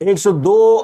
102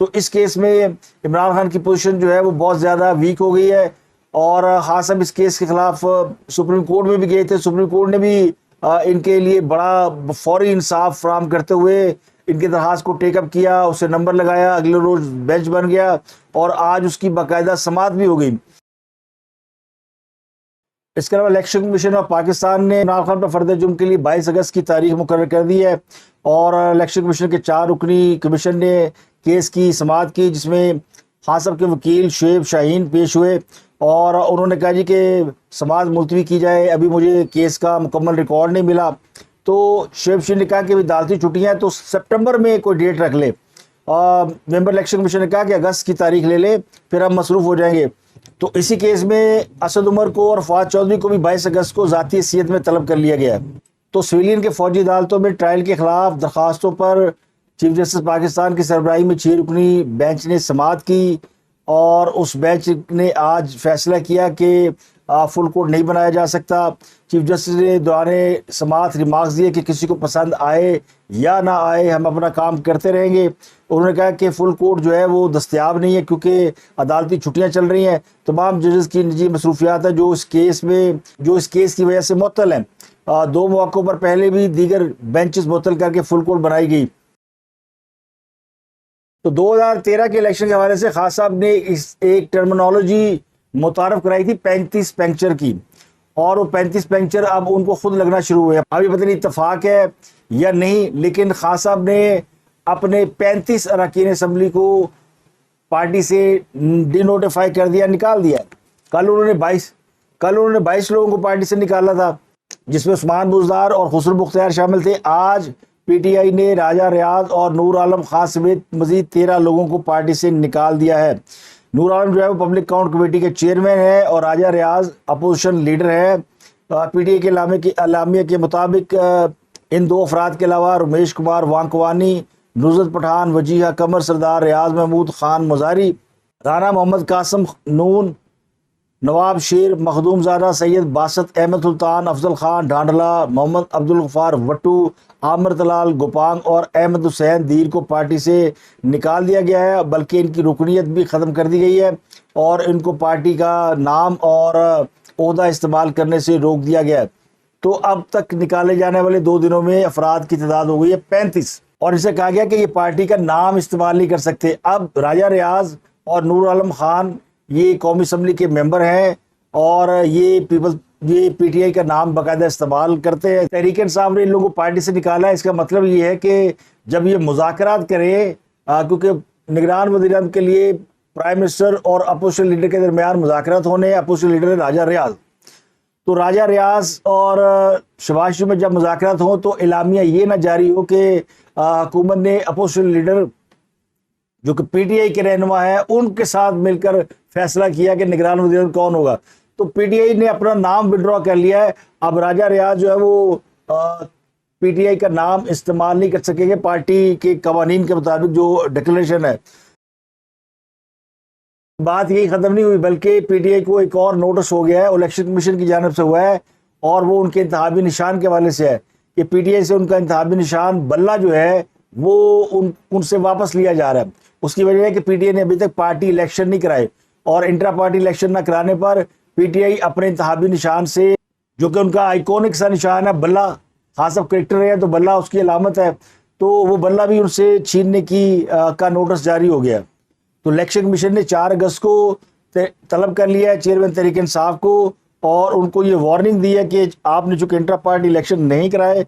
تو اس کیس میں عمران خان کی پوزیشن جو ہے وہ بہت زیادہ ویک ہو گئی ہے، اور خان صاحب اس کیس کے خلاف سپریم کورٹ میں بھی گئے تھے. سپریم کورٹ نے بھی ان کے لیے بڑا فوری انصاف فراہم کرتے ہوئے ان کی درخواست کو ٹیک اپ کیا، اسے نمبر لگایا، اگلے روز بینچ بن گیا اور آج اس کی باقاعدہ سماعت بھی ہو گئی. اس کے علاوہ الیکشن کمیشن آف پاکستان نے عمران خان پر فرد جرم کے لیے 22 اگست کی تاریخ مقرر کر دی ہے، اور الیکشن کمیشن کے 4 رکنی کمیشن نے کیس کی سماعت کی، جس میں خان صاحب کے وکیل شعیب شاہین پیش ہوئے، اور انہوں نے کہا جی کہ سماعت ملتوی کی جائے، ابھی مجھے کیس کا مکمل ریکارڈ نہیں ملا. تو شعیب شاہین نے کہا کہ عدالتی چھٹیاں ہیں تو سپٹمبر میں کوئی ڈیٹ رکھ لے. ممبر الیکشن کمیشن نے کہا کہ اگست کی تاریخ لے لے، پھر ہم مصروف ہو جائیں گے. تو اسی کیس میں اسد عمر کو اور فواد چودھری کو بھی 22 اگست کو ذاتی حیثیت میں طلب کر لیا گیا ہے. تو سویلین کے فوجی عدالتوں میں ٹرائل کے خلاف درخواستوں پر چیف جسٹس پاکستان کی سربراہی میں 6 رکنی بینچ نے سماعت کی، اور اس بینچ نے آج فیصلہ کیا کہ فل کورٹ نہیں بنایا جا سکتا. چیف جسٹس نے دوران سماعت ریمارکس دیے کہ کسی کو پسند آئے یا نہ آئے ہم اپنا کام کرتے رہیں گے. انہوں نے کہا کہ فل کورٹ جو ہے وہ دستیاب نہیں ہے کیونکہ عدالتی چھٹیاں چل رہی ہیں، تمام ججز کی نجی مصروفیات ہیں جو اس کیس کی وجہ سے معطل ہیں. 2 مواقعوں پر پہلے بھی دیگر بینچز معطل کر کے فل کورٹ بنائی گئی. تو 2013 کے الیکشن کے حوالے سے خان صاحب نے ایک ٹرمنالوجی متعارف کرائی تھی 35 پنکچر کی، اور وہ 35 پنکچر اب ان کو خود لگنا شروع ہوئے. ابھی پتہ نہیں اتفاق ہے یا نہیں، لیکن خان صاحب نے اپنے 35 اراکین اسمبلی کو پارٹی سے ڈی نوٹیفائی کر دیا، نکال دیا. کل انہوں نے 22 لوگوں کو پارٹی سے نکالا تھا، جس میں عثمان بزدار اور خسرو بختیار شامل تھے. آج پی ٹی آئی نے راجہ ریاض اور نور عالم خان سمیت مزید 13 لوگوں کو پارٹی سے نکال دیا ہے. نور عالم جو ہے وہ پبلک اکاؤنٹ کمیٹی کے چیئرمین ہے، اور راجہ ریاض اپوزیشن لیڈر ہے. پی ٹی آئی کے اعلامیہ کے مطابق ان 2 افراد کے علاوہ رمیش کمار وانکوانی، نصرت پٹھان، وجیہہ قمر سردار، ریاض محمود خان مزاری، رانا محمد قاسم نون، نواب شیر، مخدوم زادہ، سید باسط احمد سلطان، افضل خان ڈھانڈلا، محمد عبدالغفار وٹو، عامر طلال گوپانگ اور احمد حسین دیر کو پارٹی سے نکال دیا گیا ہے، بلکہ ان کی رکنیت بھی ختم کر دی گئی ہے، اور ان کو پارٹی کا نام اور عہدہ استعمال کرنے سے روک دیا گیا ہے. تو اب تک نکالے جانے والے 2 دنوں میں افراد کی تعداد ہو گئی ہے 35، اور اسے کہا گیا کہ یہ پارٹی کا نام استعمال نہیں کر سکتے. اب راجہ ریاض اور نور عالم خان یہ قومی اسمبلی کے ممبر ہیں، اور یہ پی ٹی آئی کا نام باقاعدہ استعمال کرتے ہیں. تحریک انصاف نے ان لوگوں کو پارٹی سے نکالا ہے. اس کا مطلب یہ ہے کہ جب یہ مذاکرات کریں، کیونکہ نگران وزیر اعظم کے لیے پرائم منسٹر اور اپوزیشن لیڈر کے درمیان مذاکرات ہونے، اپوزیشن لیڈر راجہ ریاض، تو راجہ ریاض اور شہباز شریف میں جب مذاکرات ہوں تو اعلامیہ یہ نہ جاری ہو کہ حکومت نے اپوزیشن لیڈر جو کہ پی ٹی آئی کے رہنما ہے ان کے ساتھ مل کر فیصلہ کیا کہ نگران وزیر اعظم کون ہوگا. تو پی ٹی آئی نے اپنا نام وڈرا کر لیا ہے. اب راجہ ریاض جو ہے وہ پی ٹی آئی کا نام استعمال نہیں کر سکیں گے پارٹی کے قوانین کے مطابق جو ڈکلیریشن ہے. بات یہی ختم نہیں ہوئی، بلکہ پی ٹی آئی کو ایک اور نوٹس ہو گیا ہے، الیکشن کمیشن کی جانب سے ہوا ہے، اور وہ ان کے انتخابی نشان کے حوالے سے ہے کہ پی ٹی آئی سے ان کا انتخابی نشان بلہ جو ہے وہ ان سے واپس لیا جا رہا ہے. اس کی وجہ ہے کہ پی ٹی آئی نے ابھی تک پارٹی الیکشن نہیں کرائے، اور انٹرا پارٹی الیکشن نہ کرانے پر پی ٹی آئی اپنے انتخابی نشان سے، جو کہ ان کا آئیکونک سا نشان ہے بلہ، خاص اب کرکٹر ہے تو بلہ اس کی علامت ہے، تو وہ بلہ بھی ان سے چھیننے کا نوٹس جاری ہو گیا. تو الیکشن کمیشن نے 4 اگست کو طلب کر لیا ہے چیئرمین تحریک انصاف کو، اور ان کو یہ وارننگ دی ہے کہ آپ نے چونکہ انٹرا پارٹی الیکشن نہیں کرائے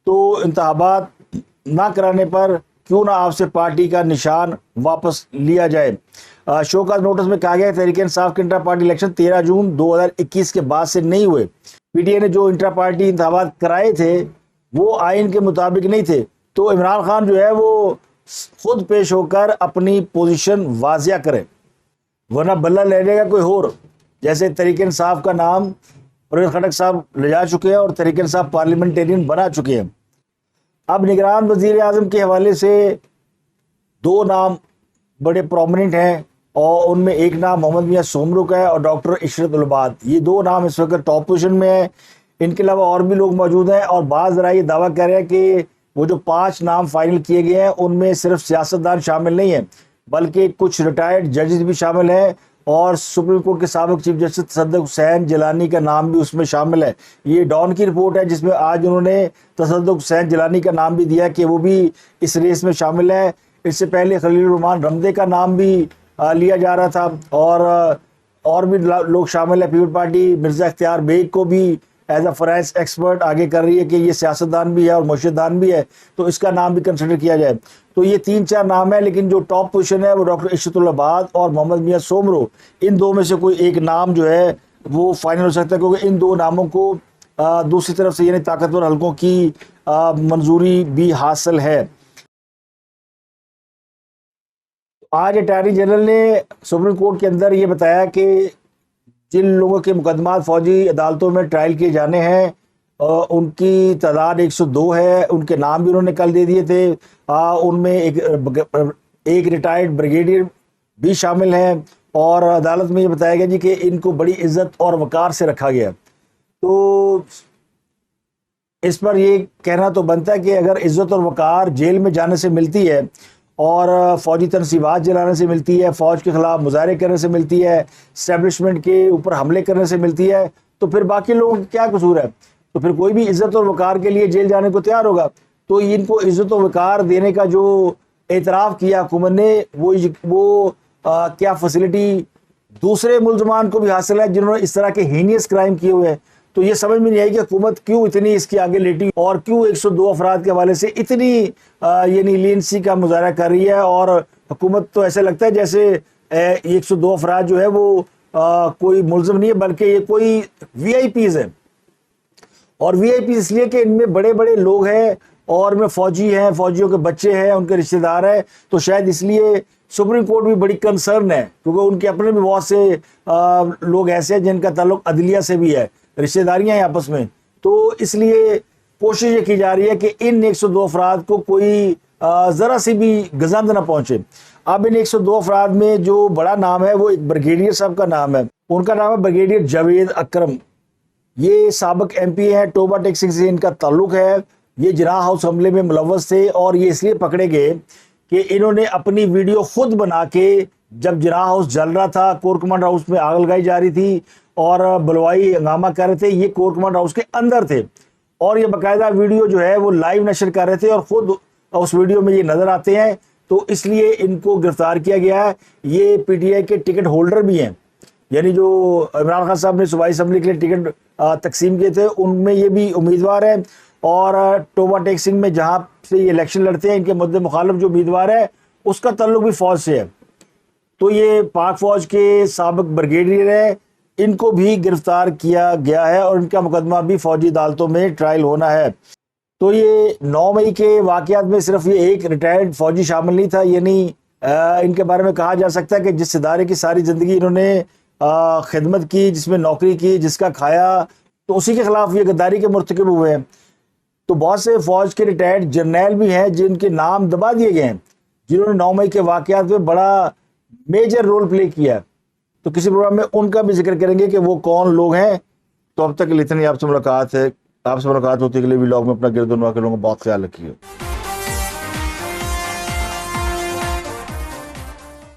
تو انتخابات نہ کرانے پر کیوں نہ آپ سے پارٹی کا نشان واپس لیا جائے. شوکاز نوٹس میں کہا گیا ہے تحریک انصاف کے انٹرا پارٹی الیکشن 13 جون 2021 کے بعد سے نہیں ہوئے. پی ٹی آئی نے جو انٹرا پارٹی انتخابات کرائے تھے وہ آئین کے مطابق نہیں تھے، تو عمران خان جو ہے وہ خود پیش ہو کر اپنی پوزیشن واضح کرے، ورنہ بلہ لے لے گا کوئی اور. جیسے تحریک انصاف کا نام پرویز خٹک صاحب لے جا چکے ہیں اور تحریک انصاف پارلیمنٹیرین بنا چکے ہیں. اب نگران وزیر اعظم کے حوالے سے 2 نام بڑے پرومیننٹ ہیں، اور ان میں ایک نام محمد میاں سومرو کا ہے اور ڈاکٹر عشرت العباد. یہ 2 نام اس وقت ٹاپ پوزیشن میں ہیں. ان کے علاوہ اور بھی لوگ موجود ہیں، اور بعض ذرا یہ دعویٰ کر رہے ہیں کہ وہ جو 5 نام فائنل کیے گئے ہیں ان میں صرف سیاستدان شامل نہیں ہیں، بلکہ کچھ ریٹائرڈ ججز بھی شامل ہیں اور سپریم کورٹ کے سابق چیف جسٹس تصدق حسین جیلانی کا نام بھی اس میں شامل ہے۔ یہ ڈان کی رپورٹ ہے جس میں آج انہوں نے تصدق حسین جیلانی کا نام بھی دیا کہ وہ بھی اس ریس میں شامل ہے۔ اس سے پہلے خلیل الرحمان رمدے کا نام بھی لیا جا رہا تھا اور بھی لوگ شامل ہیں۔ پیپل پارٹی مرزا اختیار بیگ کو بھی ایز اے فائنانس ایکسپرٹ آگے کر رہی ہے کہ یہ سیاستدان بھی ہے اور معاشرت دان بھی ہے، تو اس کا نام بھی کنسیڈر کیا جائے۔ تو یہ 3-4 نام ہیں، لیکن جو ٹاپ پوزیشن ہے وہ ڈاکٹر عشرت اللہ باد اور محمد میاں سومرو، ان دو میں سے کوئی ایک نام جو ہے وہ فائنل ہو سکتا ہے، کیونکہ ان دو ناموں کو دوسری طرف سے یعنی طاقتور حلقوں کی منظوری بھی حاصل ہے۔ آج اٹارنی جنرل نے سپریم کورٹ کے اندر یہ بتایا کہ جن لوگوں کے مقدمات فوجی عدالتوں میں ٹرائل کیے جانے ہیں ان کی تعداد 102 ہے۔ ان کے نام بھی انہوں نے کل دے دیے تھے۔ ان میں ایک ریٹائرڈ بریگیڈیئر بھی شامل ہیں، اور عدالت میں یہ بتایا گیا جی کہ ان کو بڑی عزت اور وقار سے رکھا گیا۔ تو اس پر یہ کہنا تو بنتا ہے کہ اگر عزت اور وقار جیل میں جانے سے ملتی ہے اور فوجی تنصیبات جلانے سے ملتی ہے، فوج کے خلاف مظاہرے کرنے سے ملتی ہے، اسٹیبلشمنٹ کے اوپر حملے کرنے سے ملتی ہے، تو پھر باقی لوگوں کا کیا قصور ہے؟ تو پھر کوئی بھی عزت اور وقار کے لیے جیل جانے کو تیار ہوگا۔ تو ان کو عزت و وقار دینے کا جو اعتراف کیا حکومت نے، وہ کیا فیسلٹی دوسرے ملزمان کو بھی حاصل ہے جنہوں نے اس طرح کے ہینیس کرائم کیے ہوئے ہیں؟ تو یہ سمجھ میں نہیں آئی کہ حکومت کیوں اتنی اس کی آگے لیٹی اور کیوں 102 افراد کے حوالے سے اتنی یعنی لینسی کا مظاہرہ کر رہی ہے۔ اور حکومت تو ایسے لگتا ہے جیسے 102 افراد جو ہے وہ کوئی ملزم نہیں ہے، بلکہ یہ کوئی وی آئی پیز ہے۔ اور وی آئی پی اس لیے کہ ان میں بڑے بڑے لوگ ہیں اور میں فوجی ہیں، فوجیوں کے بچے ہیں، ان کے رشتہ دار ہیں، تو شاید اس لیے سپریم کورٹ بھی بڑی کنسرن ہے، کیونکہ ان کے اپنے بھی بہت سے لوگ ایسے ہیں جن کا تعلق عدلیہ سے بھی ہے، رشتہ داریاں ہیں آپس میں۔ تو اس لیے کوشش یہ کی جا رہی ہے کہ ان 102 افراد کو کوئی ذرا سی بھی گزند نہ پہنچے۔ اب ان 102 افراد میں جو بڑا نام ہے وہ ایک بریگیڈیئر صاحب کا نام ہے، ان کا نام ہے بریگیڈیئر جاوید اکرم۔ یہ سابق ایم پی ہیں، ٹوبا ٹیکسنگ سے ان کا تعلق ہے۔ یہ جناح ہاؤس حملے میں ملوث تھے اور یہ اس لیے پکڑے گئے کہ انہوں نے اپنی ویڈیو خود بنا کے، جب جناح ہاؤس جل رہا تھا، کور کمانڈ ہاؤس میں آگ لگائی جا رہی تھی اور بلوائی ہنگامہ کر رہے تھے، یہ کور کمانڈ ہاؤس کے اندر تھے اور یہ باقاعدہ ویڈیو جو ہے وہ لائیو نشر کر رہے تھے اور خود اس ویڈیو میں یہ نظر آتے ہیں، تو اس لیے ان کو گرفتار کیا گیا ہے۔ یہ پی ٹی آئی کے ٹکٹ ہولڈر بھی ہیں، یعنی جو عمران خان صاحب نے صوبائی اسمبلی کے لیے ٹکٹ تقسیم کیے تھے ان میں یہ بھی امیدوار ہیں، اور ٹوبا ٹیکسنگ میں جہاں سے یہ الیکشن لڑتے ہیں ان کے مد مخالف جو امیدوار ہے اس کا تعلق بھی فوج سے ہے۔ تو یہ پاک فوج کے سابق بریگیڈیئر ہیں، ان کو بھی گرفتار کیا گیا ہے اور ان کا مقدمہ بھی فوجی عدالتوں میں ٹرائل ہونا ہے۔ تو یہ 9 مئی کے واقعات میں صرف یہ ایک ریٹائرڈ فوجی شامل نہیں تھا، یعنی ان کے بارے میں کہا جا سکتا ہے کہ جس ادارے کی ساری زندگی انہوں نے خدمت کی، جس میں نوکری کی، جس کا کھایا، تو اسی کے خلاف یہ غداری کے مرتکب ہوئے ہیں۔ تو بہت سے فوج کے ریٹائرڈ جرنیل بھی ہیں جن کے نام دبا دیے گئے ہیں، جنہوں نے 9 مئی کے واقعات میں بڑا میجر رول پلے کیا ہے۔ تو کسی پروگرام میں ان کا بھی ذکر کریں گے کہ وہ کون لوگ ہیں۔ تو اب تک اتنی آپ سے ملاقات ہوتی ہے، اگلے ولاگ میں اپنا گرد و نواح کے لوگوں کا بہت خیال رکھیے۔